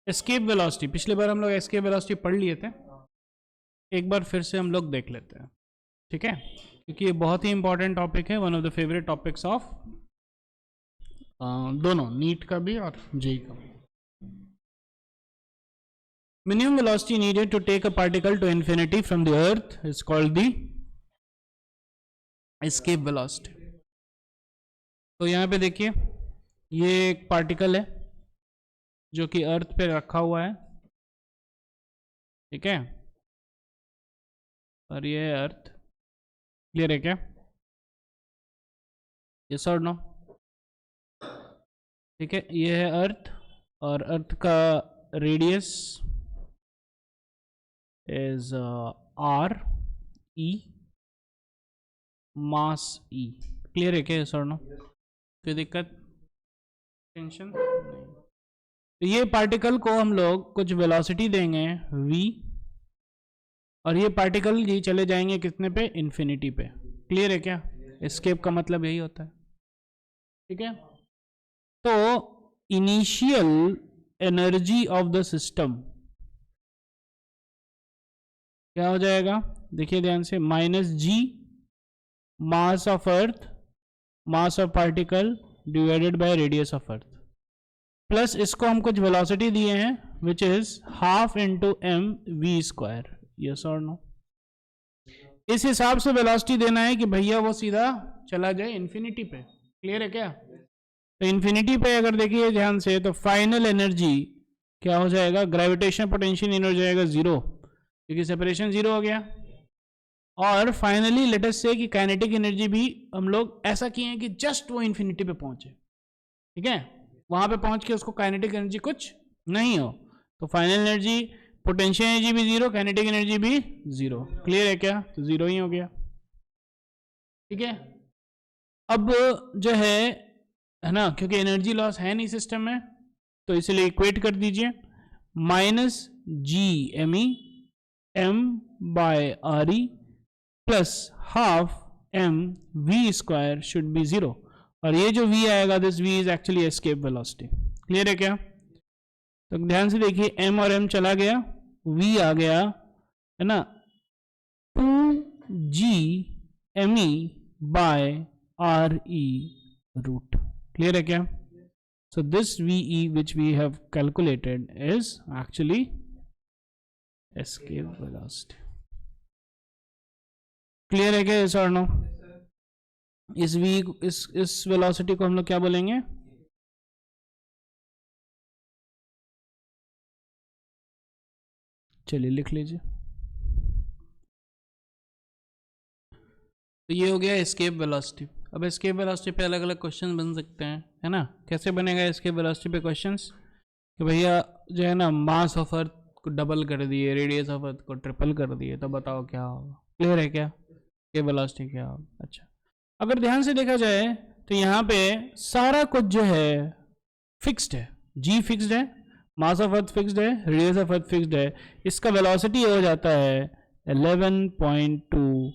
Escape velocity, पिछले बार हम लोग एस्केप वेलोसिटी पढ़ लिए थे, एक बार फिर से हम लोग देख लेते हैं, ठीक है, क्योंकि ये बहुत ही इंपॉर्टेंट टॉपिक है, one of the favourite topics of दोनों नीट का भी और जेई का भी। Minimum velocity needed to take a particle to infinity from the earth is called the escape velocity. तो यहाँ पे देखिए, ये एक पार्टिकल है जो कि अर्थ पे रखा हुआ है, ठीक है, और ये है अर्थ। क्लियर है क्या? यस और नो? ठीक है, ये है अर्थ और अर्थ का radius is R E, mass E. Clear है क्या? यस और नो? कोई दिक्कत, टेंशन नहीं। तो ये पार्टिकल को हम लोग कुछ वेलोसिटी देंगे v, और ये पार्टिकल ये चले जाएंगे कितने पे? इन्फिनिटी पे। क्लियर है क्या? एस्केप का मतलब यही होता है, ठीक है। तो initial energy of the system क्या हो जाएगा? देखिए ध्यान से, -g mass of earth, mass of particle divided by radius of earth, plus इसको हम कुछ वेलोसिटी दिए हैं which is half into M V square. Yes और नो? इस हिसाब से वेलोसिटी देना है कि भैया वो सीधा चला जाए इन्फिनिटी पे। क्लियर है क्या? तो इन्फिनिटी पे अगर देखिए ध्यान से, तो फाइनल एनर्जी क्या हो जाएगा? ग्रेविटेशन पोटेंशियल इन हो जाएगा 0, क्योंकि सेपरेशन 0 हो गया। और फाइनली लेट अस से कि काइनेटिक एनर्जी भी हम लोग ऐसा किए हैं कि जस्ट वो इन्फिनिटी पे पहुंचे, ठीक है, वहां पे पहुंच के उसको काइनेटिक एनर्जी कुछ नहीं हो, तो फाइनल एनर्जी, पोटेंशियल एनर्जी भी 0, काइनेटिक एनर्जी भी 0। क्लियर है क्या? तो 0 ही हो गया, ठीक है। अब जो है ना, क्योंकि एनर्जी लॉस है नहीं सिस्टम में, तो इसलिए इक्वेट कर दीजिए, -g m/re plus half m v square should be 0, और ये जो v आएगा, this v is actually escape velocity. Clear है क्या? तो ध्यान से देखिए, m और m चला गया, v आ गया, है ना, 2g me by re root. Clear है क्या? So this ve which we have calculated is actually escape velocity। Clear है क्या? इस और नो? इस v, इस वेलोसिटी को हम लोग क्या बोलेंगे? चलिए लिख लीजिए। तो ये हो गया एस्केप वेलोसिटी। अब एस्केप वेलोसिटी पे अलग अलग क्वेश्चन बन सकते हैं, है ना। कैसे बनेगा एस्केप वेलोसिटी पे क्वेश्चंस? कि भैया जो है ना, मास ऑफ अर्थ को डबल कर दिए, रेडियस ऑफ अर्थ को ट्रिपल कर दिए, तो बताओ क्या होगा? क्लियर है क्या? एस्केप वेलोसिटी क्या होगा? अच्छा, अगर ध्यान से देखा जाए तो यहाँ पे सारा कुछ जो है फिक्स्ड है, g फिक्स्ड है, मास ऑफ अर्थ फिक्स्ड है, रेडियस ऑफ अर्थ फिक्स्ड है, इसका वेलोसिटी हो जाता है 11.2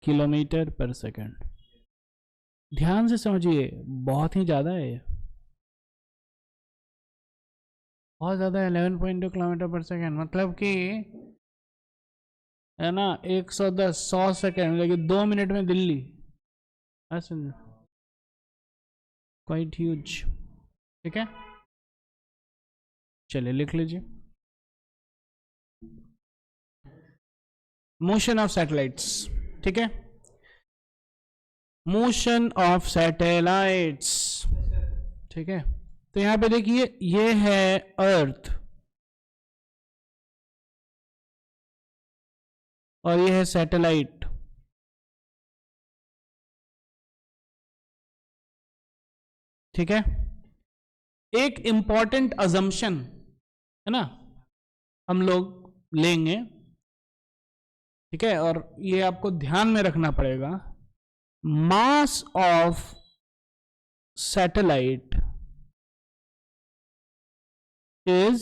किलोमीटर पर सेकंड। ध्यान से समझिए, बहुत ही ज्यादा है, बहुत ज्यादा है। 11.2 किलोमीटर पर सेकंड मतलब कि, है ना, 110 100 सेकंड, लेकिन 2 मिनट में दिल्ली, क्वाइट ह्यूज, ठीक है। चलिए लिख लीजिए, मोशन ऑफ सैटेलाइट्स, ठीक है, मोशन ऑफ सैटेलाइट्स, ठीक है। तो यहां पे देखिए, ये है अर्थ और ये है सैटेलाइट, ठीक है। एक इंपॉर्टेंट अजम्पशन है ना, हम लोग लेंगे, ठीक है, और ये आपको ध्यान में रखना पड़ेगा। मास of satellite is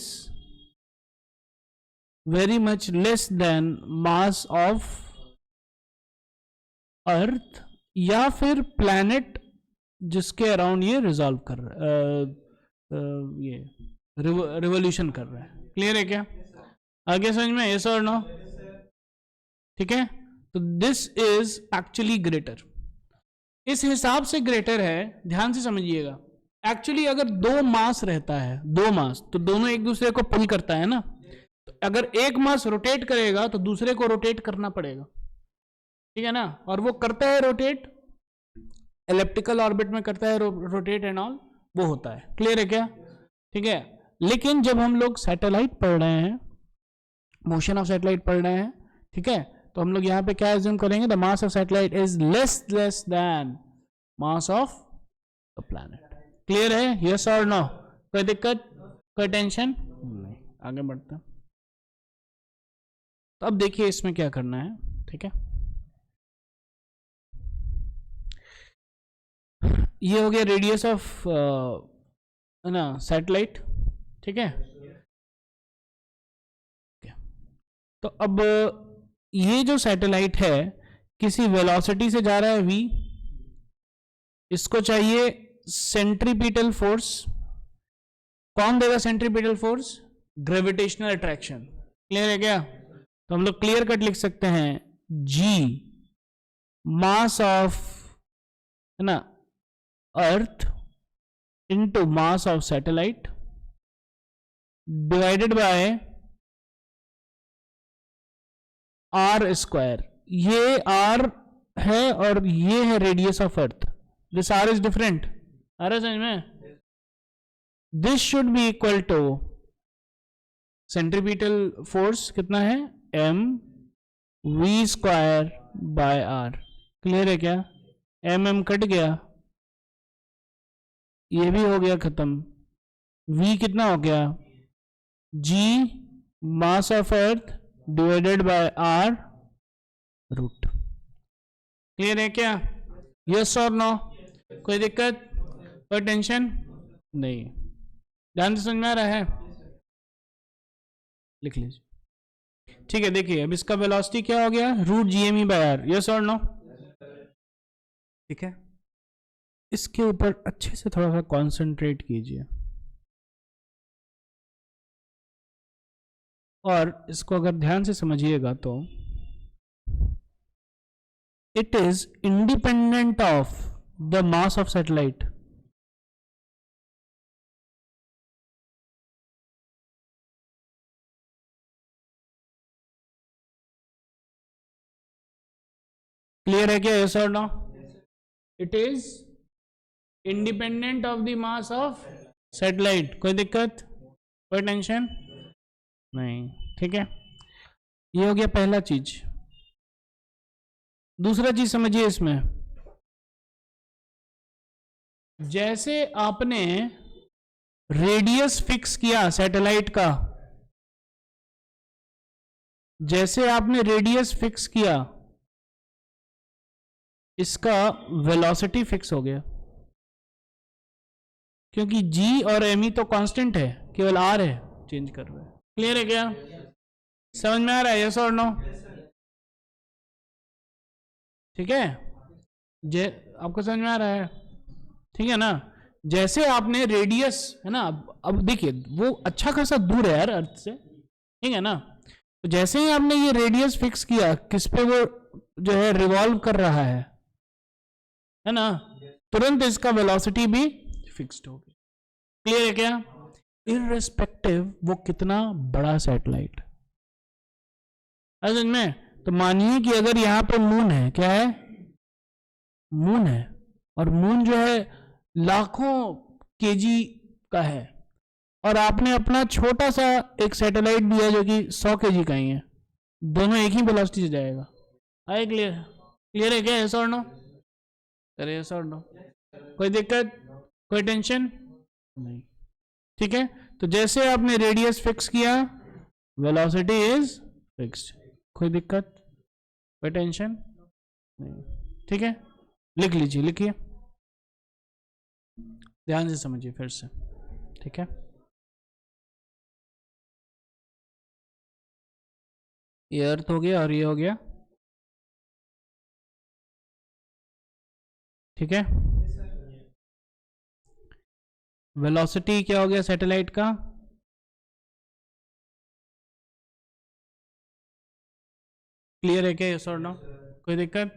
very much less than mass of अर्थ या फिर प्लैनेट जिसके अराउंड ये रिजॉल्व कर रहा है, ये रिवोल्यूशन कर रहा है। क्लियर है क्या? आगे समझ में? यस और नो? ठीक है, तो दिस इज एक्चुअली ग्रेटर, इस हिसाब से ग्रेटर है, ध्यान से समझिएगा। एक्चुअली अगर दो मास रहता है, दो मास, तो दोनों एक दूसरे को पुल करता है ना, तो अगर एक मास रोटेट करेगा तो दूसरे को रोटेट करना पड़ेगा, ठीक है ना, और वो करता है रोटेट, एलिप्टिकल ऑर्बिट में करता है रोटेट एंड ऑल, वो होता है। क्लियर है क्या? ठीक है, लेकिन जब हम लोग सैटेलाइट पढ़ रहे हैं, मोशन ऑफ सैटेलाइट पढ़ रहे हैं, ठीक है, तो हम लोग यहाँ पे क्या एज्यूम करेंगे? The mass of satellite is less then mass of the planet. Clear है? यस और नो? कोई दिक्कत, कोई टेंशन नहीं? आगे बढ़ते हैं। तो अब देखिए इसमें क्या करना है, ठीक है, ये हो गया रेडियस ऑफ ना सैटेलाइट, ठीक है। तो अब ये जो सैटेलाइट है किसी वेलोसिटी से जा रहा है v, इसको चाहिए सेंट्रीपिटल फोर्स। कौन देगा centripetal force? Gravitational attraction. Clear है क्या? तो हम लोग क्लियर कट लिख सकते हैं g मास ऑफ, है ना, earth into mass of satellite divided by R square. ये आर है और ये है radius of earth, this R is different. आ रहा है समझ में? This should be equal to centripetal force कितना है? m v square by R. Clear है क्या? m कट गया, ये भी हो गया खत्म, v कितना हो गया? g mass of earth divided by R root. Clear है क्या? यस और नो? कोई दिक्कत, कोई टेंशन नहीं? ध्यान से समझ में आ रहा है? लिख लीजिए। ठीक है, देखिए अब इसका वेलोसिटी क्या हो गया? Root GME by R. Yes और नो? ठीक है, इसके ऊपर अच्छे से थोड़ा सा कॉन्सेंट्रेट कीजिए और इसको अगर ध्यान से समझिएगा तो it is independent of the mass of satellite. Clear है क्या? यस और no? It is independent of the mass of satellite. कोई दिक्कत, कोई टेंशन नहीं? ठीक है, ये हो गया पहला चीज। दूसरा चीज समझिए इसमें, जैसे आपने रेडियस फिक्स किया सैटेलाइट का, जैसे आपने रेडियस फिक्स किया, इसका वेलोसिटी फिक्स हो गया, क्योंकि g और m तो कांस्टेंट है, केवल r है चेंज कर रहे हैं। क्लियर है क्या? समझ में आ रहा है? यस और नो? ठीक है, आपको समझ में आ रहा है? ठीक है ना, जैसे आपने रेडियस, है ना, अब देखिए वो अच्छा खासा दूर है यार अर्थ से, ठीक है ना, तो जैसे ही आपने ये रेडियस फिक्स किया, किस पे वो जो है रिवॉल्व कर रहा है ना, तुरंत इसका वेलोसिटी भी फिक्स्ड हो गया। क्लियर है क्या? इररिस्पेक्टिव वो कितना बड़ा सैटेलाइट समझ में। तो मानिए कि अगर यहां पे मून है, क्या है? मून है, और मून जो है लाखों केजी का है, और आपने अपना छोटा सा एक सैटेलाइट दिया जो कि 100 केजी का ही है, दोनों एक ही वेलोसिटी से जाएगा। आए क्लियर? क्लियर है क्या? यस और नो? अरे यस और नो? कोई दिक्कत, कोई टेंशन नहीं? ठीक है, तो जैसे आपने रेडियस फिक्स किया, वेलोसिटी इज फिक्स्ड। कोई दिक्कत, कोई टेंशन नहीं? ठीक है, लिख लीजिए, लिखिए, ध्यान से समझिए फिर से। ठीक है, ये अर्थ हो गया और ये हो गया। ठीक है, वेलोसिटी क्या हो गया सैटेलाइट का? क्लियर है क्या यस और नो? कोई दिक्कत?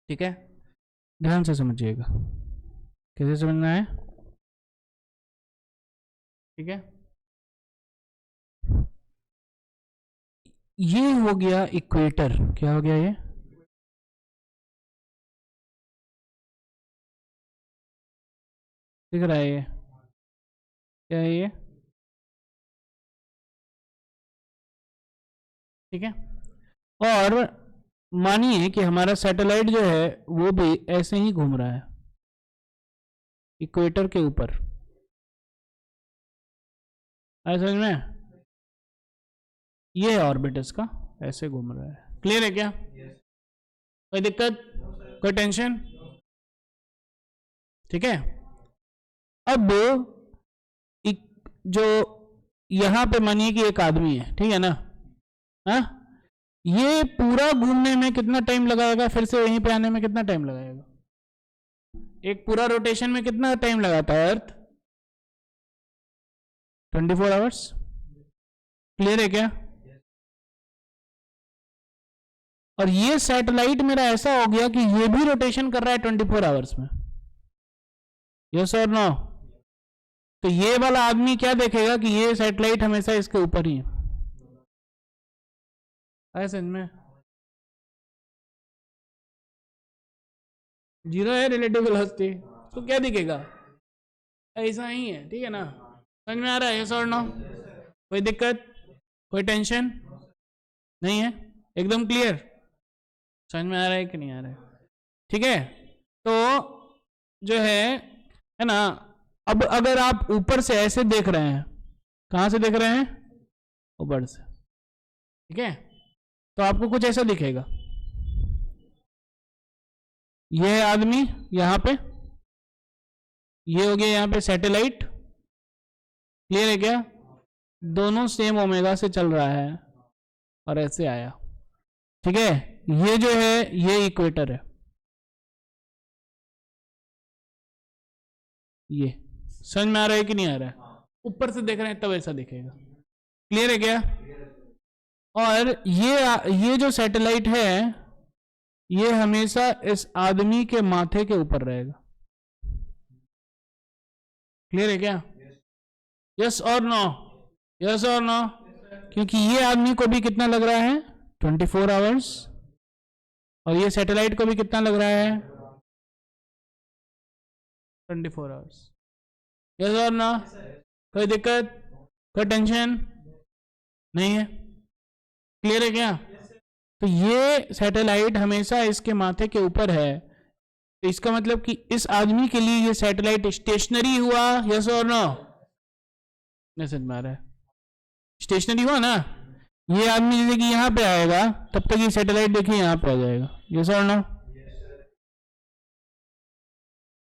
ठीक है, ध्यान से समझिएगा। कैसे समझना है? ठीक है, ये हो गया इक्वेटर। क्या हो गया ये? दिख रहा है ये? क्या है ये? ठीक है, और मानिए कि हमारा सैटेलाइट जो है वो भी ऐसे ही घूम रहा है इक्वेटर के ऊपर। समझ में? ये ऑर्बिट इसका ऐसे घूम रहा है। क्लियर है क्या? कोई दिक्कत? कोई टेंशन? ठीक है, अब जो यहां पे मानिए कि एक आदमी है, ठीक है ना? हाँ, ये पूरा घूमने में कितना टाइम लगाएगा? फिर से यहीं पे आने में कितना टाइम लगाएगा? एक पूरा रोटेशन में कितना टाइम लगाता है अर्थ? 24 आवर्स। क्लियर है क्या? और ये सैटेलाइट मेरा ऐसा हो गया कि ये भी रोटेशन कर रहा है 24 आवर्स में। यस और नो? तो ये वाला आदमी क्या देखेगा कि ये सैटेलाइट हमेशा इसके ऊपर ही है। समझ में? जीरो है रिलेटिव वेलोसिटी, तो क्या दिखेगा? ऐसा ही है। ठीक है ना? समझ में आ रहा है? यस और नो? कोई दिक्कत? कोई टेंशन नहीं है? एकदम क्लियर? समझ में आ रहा है कि नहीं आ रहा है? ठीक है, तो जो है ना, अब अगर आप ऊपर से ऐसे देख रहे हैं, कहां से देख रहे हैं? ऊपर से। ठीक है, तो आपको कुछ ऐसा दिखेगा। ये है आदमी यहां पे, ये हो गया यहां पे सैटेलाइट। क्लियर है क्या? दोनों सेम ओमेगा से चल रहा है और ऐसे आया। ठीक है, ये जो है ये इक्वेटर है। ये समझ में आ रहा है कि नहीं आ रहा है? ऊपर से देख रहे हैं तब ऐसा दिखेगा। क्लियर है क्या? और ये जो सैटेलाइट है ये हमेशा इस आदमी के माथे के ऊपर रहेगा। क्लियर है क्या? यस और नो? यस और नो? क्योंकि ये आदमी को भी कितना लग रहा है? 24 आवर्स। और ये सैटेलाइट को भी कितना लग रहा है? 24 आवर्स। यस और नो? कोई दिक्कत? कोई टेंशन नहीं है? क्लियर है क्या? तो ये सैटेलाइट हमेशा इसके माथे के ऊपर है, तो इसका मतलब कि इस आदमी के लिए ये सैटेलाइट स्टेशनरी हुआ। यस और नो? नहीं समझ में आ रहा है? स्टेशनरी हुआ ना? ये आदमी जैसे कि यहां पे आएगा तब तक ये सैटेलाइट देखिए यहां पे आ जाएगा। यस और नो?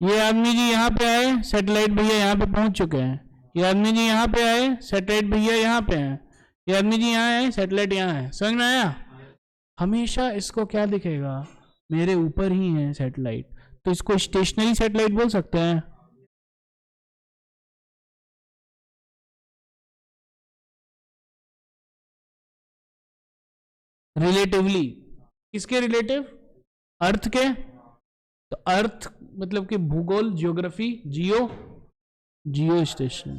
ये आदमी जी यहाँ पे आए, सैटेलाइट भैया यहाँ पे पहुंच चुके हैं। ये आदमी जी यहाँ पे आए, सैटेलाइट भैया यहाँ पे हैं। ये आदमी जी यहाँ आए, सैटेलाइट यहाँ है। समझ में आया? हमेशा इसको क्या दिखेगा? मेरे ऊपर ही है सैटेलाइट, तो इसको स्टेशनरी सैटेलाइट बोल सकते हैं। रिलेटिवली किसके रिलेटिव? अर्थ के। तो अर्थ मतलब कि भूगोल, जियोग्राफी, जियो स्टेशन।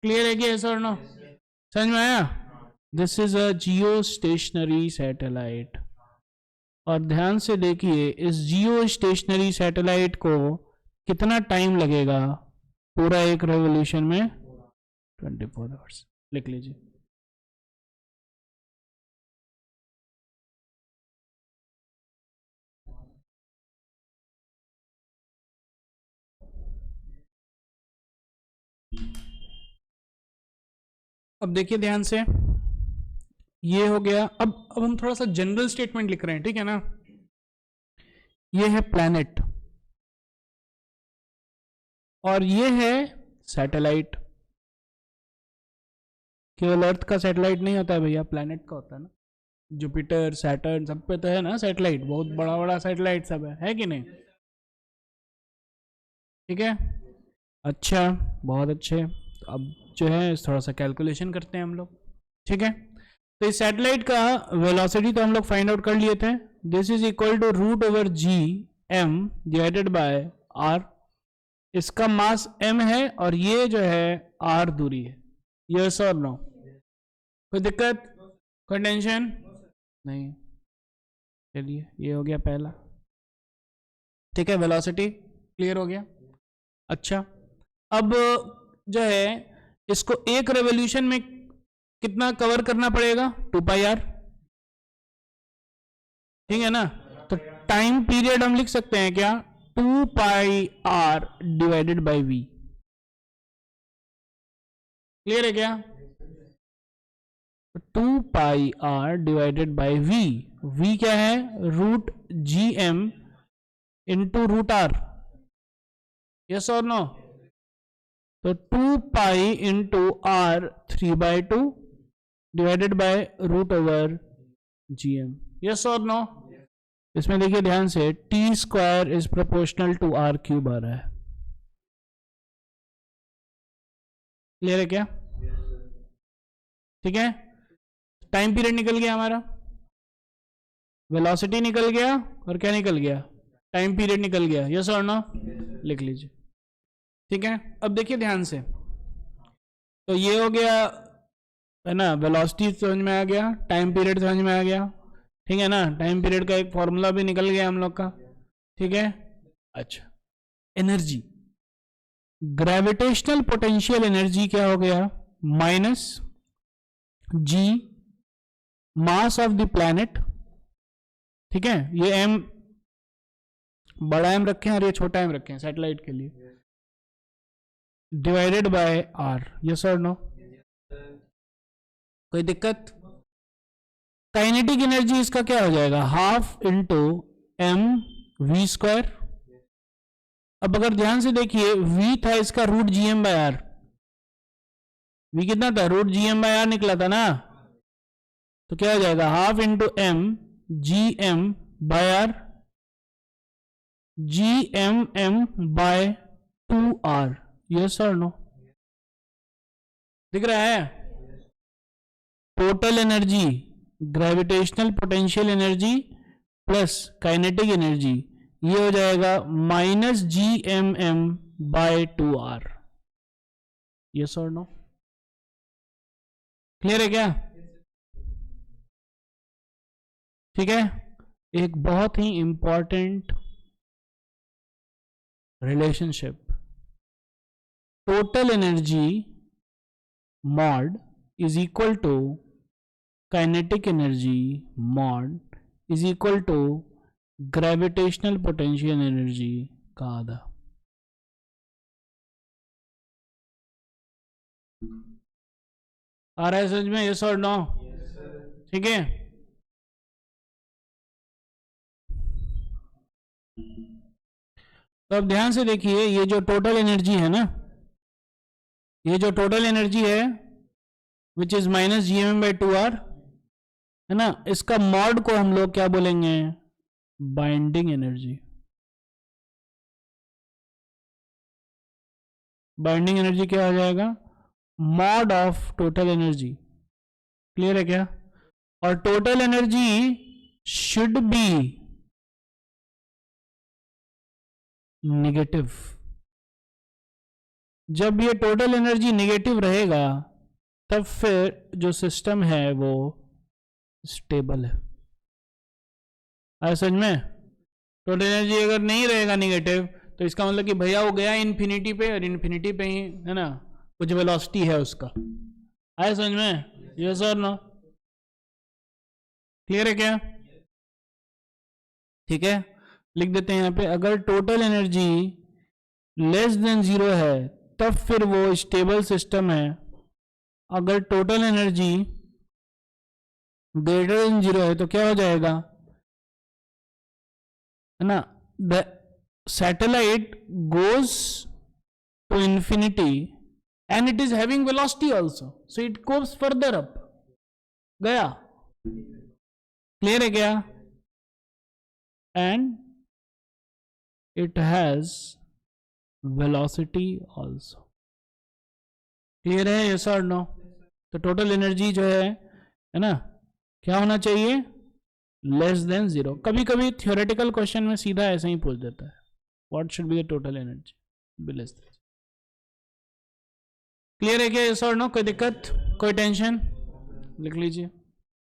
क्लियर है कि ऐसा और नो? समझ में आया? This is a Jio stationery satellite. और ध्यान से देखिए इस जियो स्टेशनरी सैटेलाइट को कितना टाइम लगेगा पूरा एक रेवोल्यूशन में? 24 आवर्स। लिख लीजिए। अब देखिए ध्यान से, ये हो गया। अब हम थोड़ा सा जनरल स्टेटमेंट लिख रहे हैं, ठीक है ना? ये है प्लैनेट और ये है सैटेलाइट। केवल अर्थ का सैटेलाइट नहीं होता है भैया, प्लैनेट का होता है ना। जुपिटर, सैटर्न, सब पे तो है ना सैटेलाइट, बहुत बड़ा बड़ा सैटेलाइट सब है कि नहीं? ठीक है, अच्छा, बहुत अच्छे। अब जो है थोड़ा सा कैलकुलेशन करते हैं हम लोग। ठीक है, तो इस सैटेलाइट का वेलोसिटी तो हम लोग फाइंड आउट कर लिए थे. This is equal to root over G M divided by R. इसका मास m है और ये जो है r दूरी है. यस और नो? कोई दिक्कत, कोई टेंशन नहीं? चलिए ये हो गया पहला. ठीक है, वेलोसिटी क्लियर हो गया. अच्छा, अब जो है इसको एक रेवोल्यूशन में कितना कवर करना पड़ेगा? 2 पाई आर. ठीक है ना? तो टाइम पीरियड हम लिख सकते हैं क्या? 2 pi R divided by V. Clear है क्या? 2 pi R divided by V. V क्या है? Root G M into root R. Yes और नो? तो 2 pi into R 3/2 divided by root over G M. Yes और नो? इसमें देखिए ध्यान से, T square is proportional to R cube आ रहा है. क्लियर है क्या? ठीक है, टाइम पीरियड निकल गया हमारा, वेलोसिटी निकल गया और क्या निकल गया? टाइम पीरियड निकल गया. यस और नो? लिख लीजिए. ठीक है, अब देखिए ध्यान से, तो ये हो गया है ना, वेलोसिटी समझ में आ गया, टाइम पीरियड समझ में आ गया. ठीक है ना? टाइम पीरियड का एक फॉर्मूला भी निकल गया हम लोग का. ठीक है. अच्छा, एनर्जी, ग्रेविटेशनल पोटेंशियल एनर्जी क्या हो गया? Minus G mass of the planet. ठीक है, ये एम बड़ा एम रखे हैं और ये छोटा एम रखे हैं सैटेलाइट के लिए, डिवाइडेड बाय आर. यस और नो? कोई दिक्कत? काइनेटिक एनर्जी इसका क्या हो जाएगा? Half into M V square. अब अगर ध्यान से देखिए, v था इसका root G M by R. v कितना था? Root G M by R निकला था ना. तो क्या हो जाएगा? Half into M G M by R, G M by 2r. Yes और नो? दिख रहा है? Total energy, gravitational potential energy plus kinetic energy, ये हो जाएगा minus G M by 2r. Yes और नो? क्लियर है क्या? ठीक है, एक बहुत ही important relationship, total energy mod is equal to kinetic energy mod is equal to gravitational potential energy का आधा. आ रहा है समझ में? यस और नो? ठीक है. तो अब ध्यान से देखिए, ये जो टोटल एनर्जी है ना, ये जो टोटल एनर्जी है which is minus G M by 2r है ना, इसका मॉड को हम लोग क्या बोलेंगे? Binding energy. बाइंडिंग एनर्जी क्या हो जाएगा? Mod of total energy. Clear है क्या? और total energy should be negative. जब ये टोटल एनर्जी नेगेटिव रहेगा तब फिर जो सिस्टम है वो स्टेबल है. आया समझ में? टोटल एनर्जी अगर नहीं रहेगा नेगेटिव तो इसका मतलब कि भैया वो गया इन्फिनिटी पे, और इन्फिनिटी पे ही है ना कुछ वेलोसिटी है उसका. आया समझ में? यस और नो? क्लियर है क्या? ठीक है, लिख देते हैं यहां पे, अगर टोटल एनर्जी लेस देन 0 है तब फिर वो स्टेबल सिस्टम है. अगर टोटल एनर्जी ग्रेटर देन 0 है तो क्या हो जाएगा? है ना, the satellite goes to infinity and it is having velocity also, so it goes further up. गया? क्लियर है क्या? And it has velocity also. Clear है? यस और नो? तो टोटल एनर्जी जो है ना, क्या होना चाहिए, लेस देन 0। कभी कभी थियोरेटिकल क्वेश्चन में सीधा ऐसा ही पूछ देता है, what should be the total energy, be less than. Clear है क्या, यस और नो, कोई दिक्कत, कोई टेंशन, लिख लीजिए।